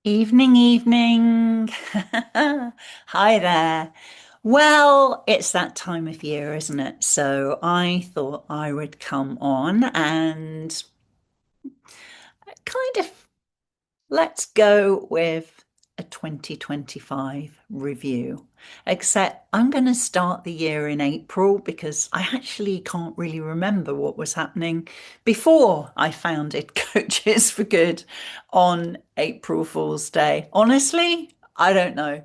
Evening, evening. Hi there. Well, it's that time of year, isn't it? So I thought I would come on and kind of let's go with a 2025 review. Except I'm going to start the year in April because I actually can't really remember what was happening before I founded Coaches for Good on April Fool's Day. Honestly, I don't know.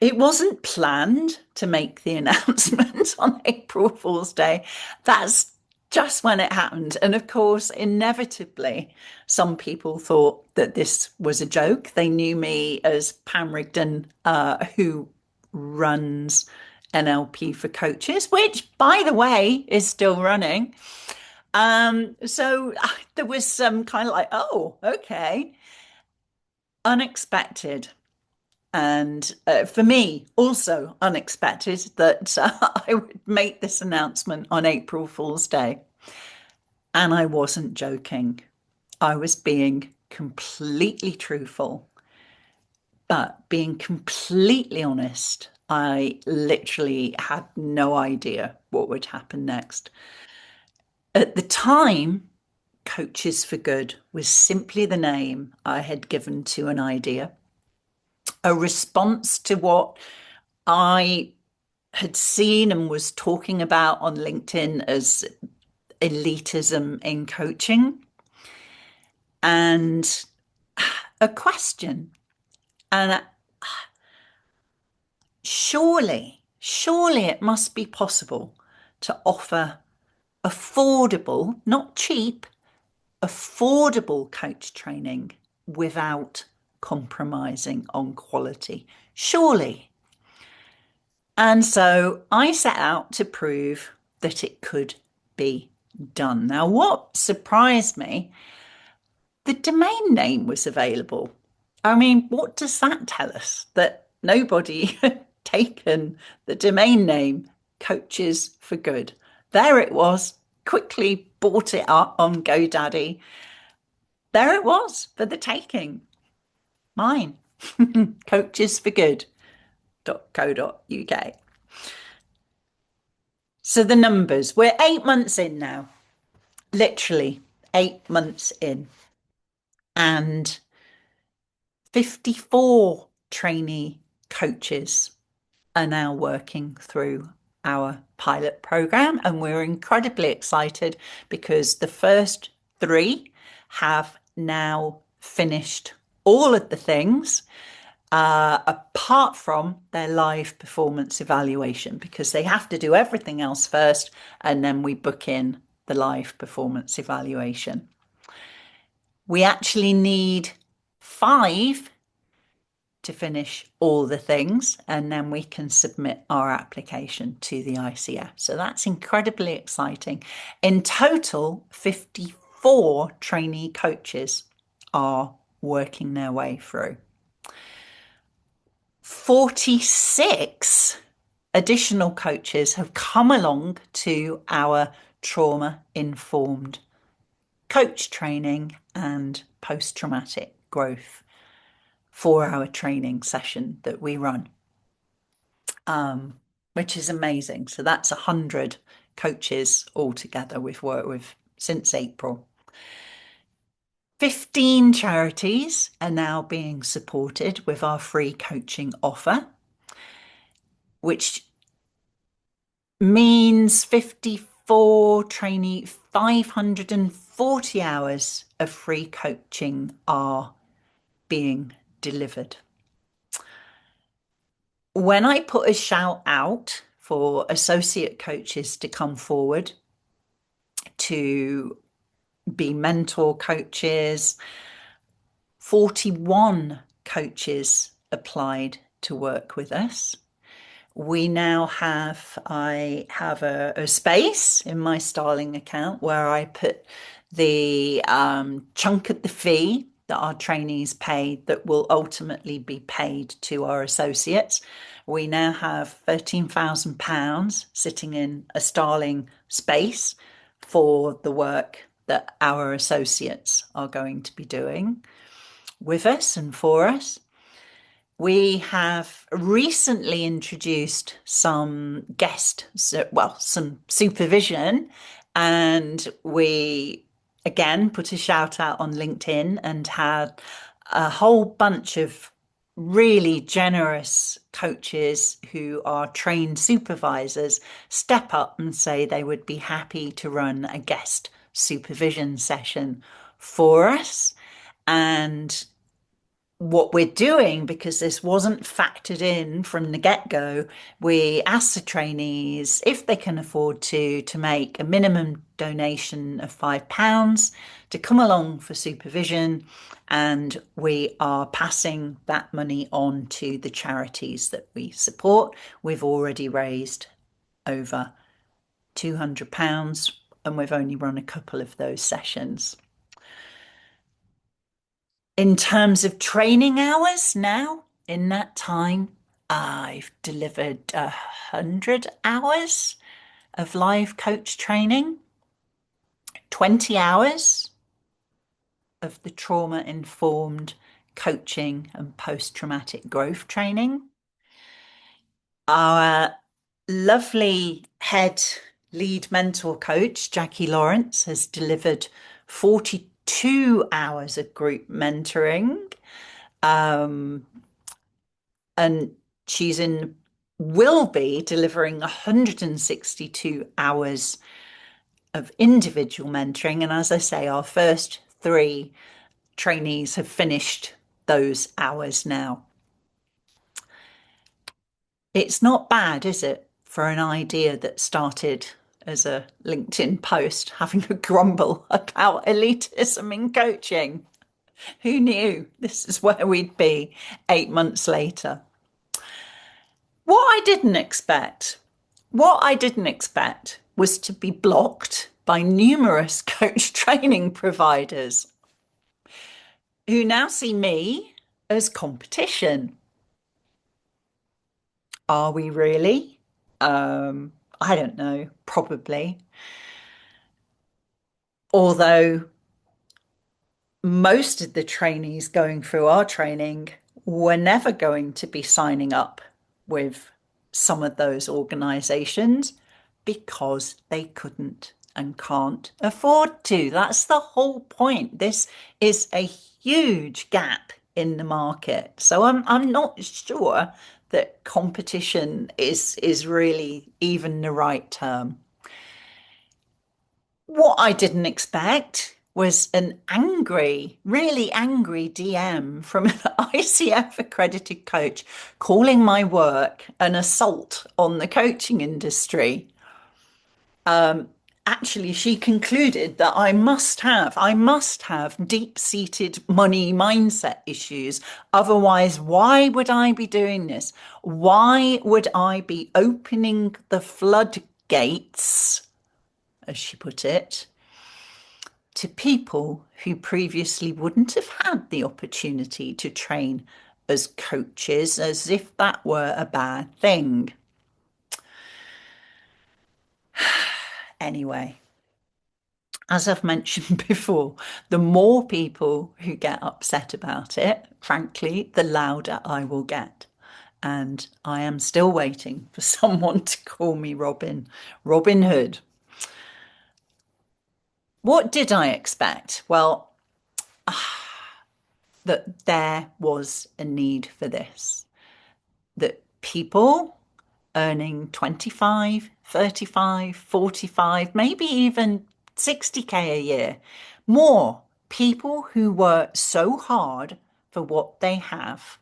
It wasn't planned to make the announcement on April Fool's Day. That's just when it happened. And of course, inevitably, some people thought that this was a joke. They knew me as Pam Rigdon, who runs NLP for Coaches, which, by the way, is still running. So there was some kind of like, oh, okay, unexpected. And for me, also unexpected that I would make this announcement on April Fool's Day. And I wasn't joking. I was being completely truthful, but being completely honest, I literally had no idea what would happen next. At the time, Coaches for Good was simply the name I had given to an idea, a response to what I had seen and was talking about on LinkedIn as elitism in coaching and a question. And surely it must be possible to offer affordable, not cheap, affordable coach training without compromising on quality. Surely. And so I set out to prove that it could be done. Now, what surprised me, the domain name was available. I mean, what does that tell us? That nobody had taken the domain name Coaches for Good. There it was, quickly bought it up on GoDaddy. There it was for the taking. Mine. coachesforgood.co.uk. So the numbers, we're 8 months in now, literally 8 months in, and 54 trainee coaches are now working through our pilot program. And we're incredibly excited because the first three have now finished all of the things apart from their live performance evaluation, because they have to do everything else first, and then we book in the live performance evaluation. We actually need five to finish all the things, and then we can submit our application to the ICF. So that's incredibly exciting. In total, 54 trainee coaches are working their way through. 46 additional coaches have come along to our trauma informed coach training and post traumatic growth 4 hour training session that we run, which is amazing. So that's 100 coaches altogether we've worked with since April. 15 charities are now being supported with our free coaching offer, which means 54 trainee, 540 hours of free coaching are being delivered. When I put a shout out for associate coaches to come forward to be mentor coaches, 41 coaches applied to work with us. I have a space in my Starling account where I put the chunk of the fee that our trainees pay that will ultimately be paid to our associates. We now have £13,000 sitting in a Starling space for the work that our associates are going to be doing with us and for us. We have recently introduced some some supervision, and we again put a shout out on LinkedIn and had a whole bunch of really generous coaches who are trained supervisors step up and say they would be happy to run a guest supervision session for us. And what we're doing, because this wasn't factored in from the get-go, we asked the trainees if they can afford to make a minimum donation of £5 to come along for supervision, and we are passing that money on to the charities that we support. We've already raised over £200, and we've only run a couple of those sessions. In terms of training hours now, in that time, I've delivered 100 hours of live coach training, 20 hours of the trauma informed coaching and post traumatic growth training. Our lovely head lead mentor coach, Jackie Lawrence, has delivered 42 hours of group mentoring. And will be delivering 162 hours of individual mentoring. And as I say, our first 3 trainees have finished those hours now. It's not bad, is it, for an idea that started as a LinkedIn post having a grumble about elitism in coaching? Who knew this is where we'd be 8 months later? What I didn't expect was to be blocked by numerous coach training providers who now see me as competition. Are we really? I don't know, probably. Although most of the trainees going through our training were never going to be signing up with some of those organizations because they couldn't and can't afford to. That's the whole point. This is a huge gap in the market. So I'm not sure that competition is really even the right term. What I didn't expect was an really angry DM from an ICF accredited coach calling my work an assault on the coaching industry. Actually, she concluded that I must have deep-seated money mindset issues. Otherwise, why would I be doing this? Why would I be opening the floodgates, as she put it, to people who previously wouldn't have had the opportunity to train as coaches, as if that were a bad thing? Anyway, as I've mentioned before, the more people who get upset about it, frankly, the louder I will get. And I am still waiting for someone to call me Robin Hood. What did I expect? Well, that there was a need for this, that people earning 25, 35, 45, maybe even 60K a year, more people who work so hard for what they have,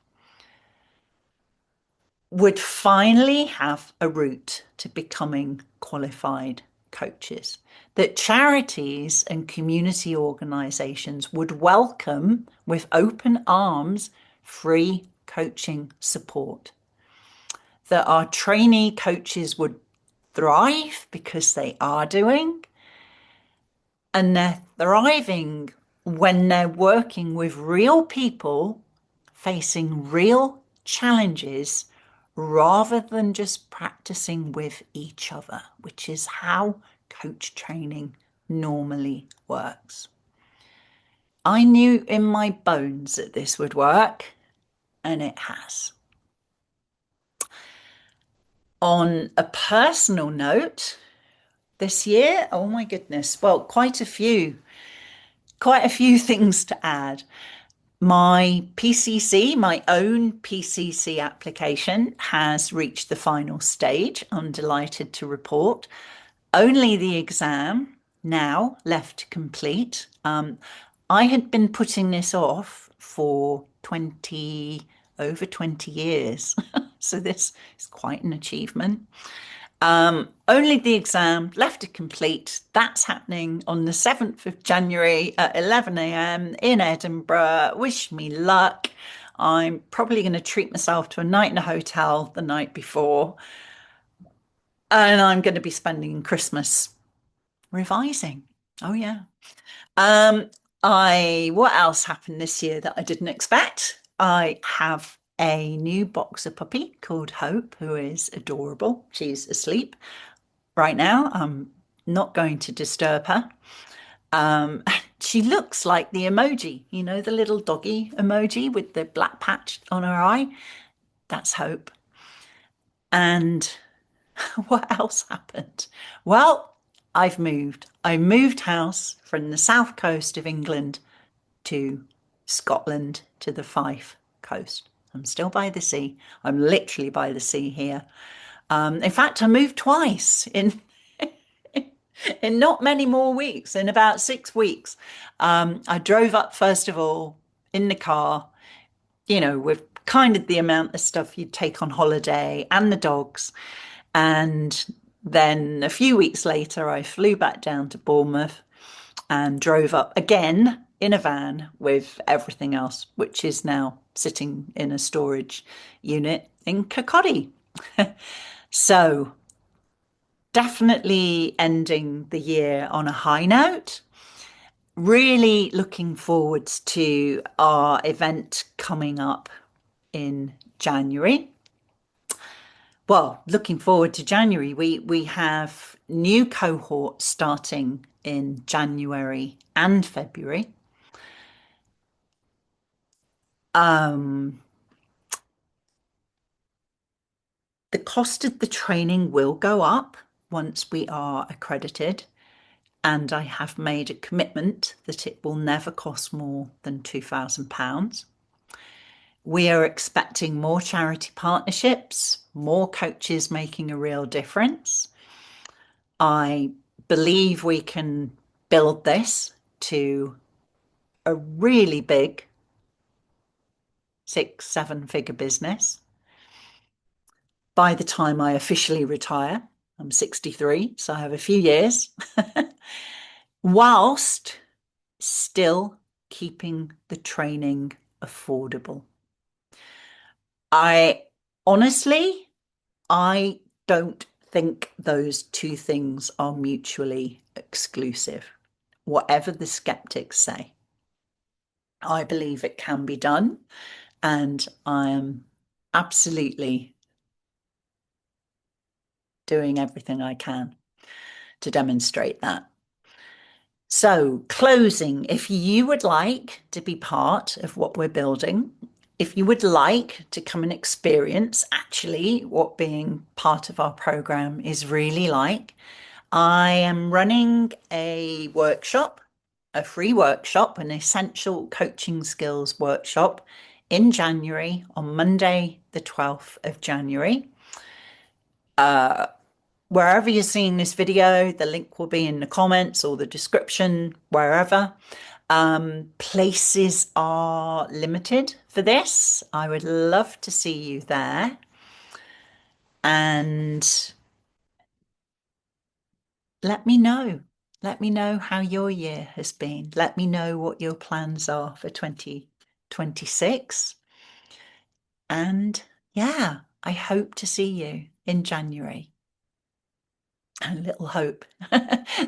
would finally have a route to becoming qualified coaches. That charities and community organisations would welcome with open arms free coaching support. That our trainee coaches would thrive because they are doing, and they're thriving when they're working with real people facing real challenges rather than just practicing with each other, which is how coach training normally works. I knew in my bones that this would work, and it has. On a personal note, this year, oh my goodness, well, quite a few things to add. My PCC, my own PCC application, has reached the final stage. I'm delighted to report. Only the exam now left to complete. I had been putting this off for over 20 years. So this is quite an achievement. Only the exam left to complete. That's happening on the 7th of January at 11 a.m. in Edinburgh. Wish me luck. I'm probably going to treat myself to a night in a hotel the night before, and I'm going to be spending Christmas revising. Oh, yeah. Um, what else happened this year that I didn't expect? I have a new boxer puppy called Hope, who is adorable. She's asleep right now. I'm not going to disturb her. Um, she looks like the emoji, the little doggy emoji with the black patch on her eye. That's Hope. And what else happened? Well, I've moved. I moved house from the south coast of England to Scotland to the Fife coast. I'm still by the sea. I'm literally by the sea here. In fact, I moved twice in not many more weeks, in about 6 weeks. I drove up first of all in the car, with kind of the amount of stuff you'd take on holiday and the dogs. And then a few weeks later, I flew back down to Bournemouth and drove up again in a van with everything else, which is now sitting in a storage unit in Kirkcaldy. So definitely ending the year on a high note. Really looking forwards to our event coming up in January. Well, looking forward to January. We have new cohorts starting in January and February. Um, the cost of the training will go up once we are accredited, and I have made a commitment that it will never cost more than £2,000. We are expecting more charity partnerships, more coaches making a real difference. I believe we can build this to a really big 6, 7 figure business by the time I officially retire. I'm 63, so I have a few years, whilst still keeping the training affordable. I honestly, I don't think those two things are mutually exclusive, whatever the skeptics say. I believe it can be done, and I am absolutely doing everything I can to demonstrate that. So, closing, if you would like to be part of what we're building, if you would like to come and experience actually what being part of our program is really like, I am running a workshop, a free workshop, an essential coaching skills workshop in January on Monday, the 12th of January. Wherever you're seeing this video, the link will be in the comments or the description, wherever. Places are limited for this. I would love to see you there. And let me know. Let me know how your year has been. Let me know what your plans are for 2026. And yeah, I hope to see you in January. A little hope,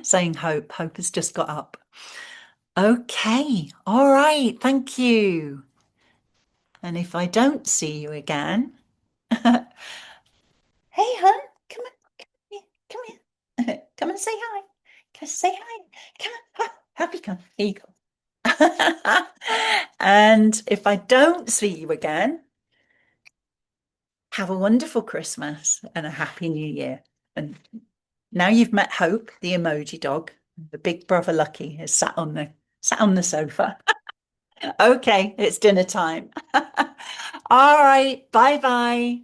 saying hope. Hope has just got up. Okay. All right. Thank you. And if I don't see you again, hey, hun, come on, come here, come here. Come and say hi. Say hi. Come on. Happy come. Here you go. And if I don't see you again, have a wonderful Christmas and a happy new year. And now you've met Hope, the emoji dog. The big brother Lucky is sat on the sofa. Okay, it's dinner time. All right, bye bye.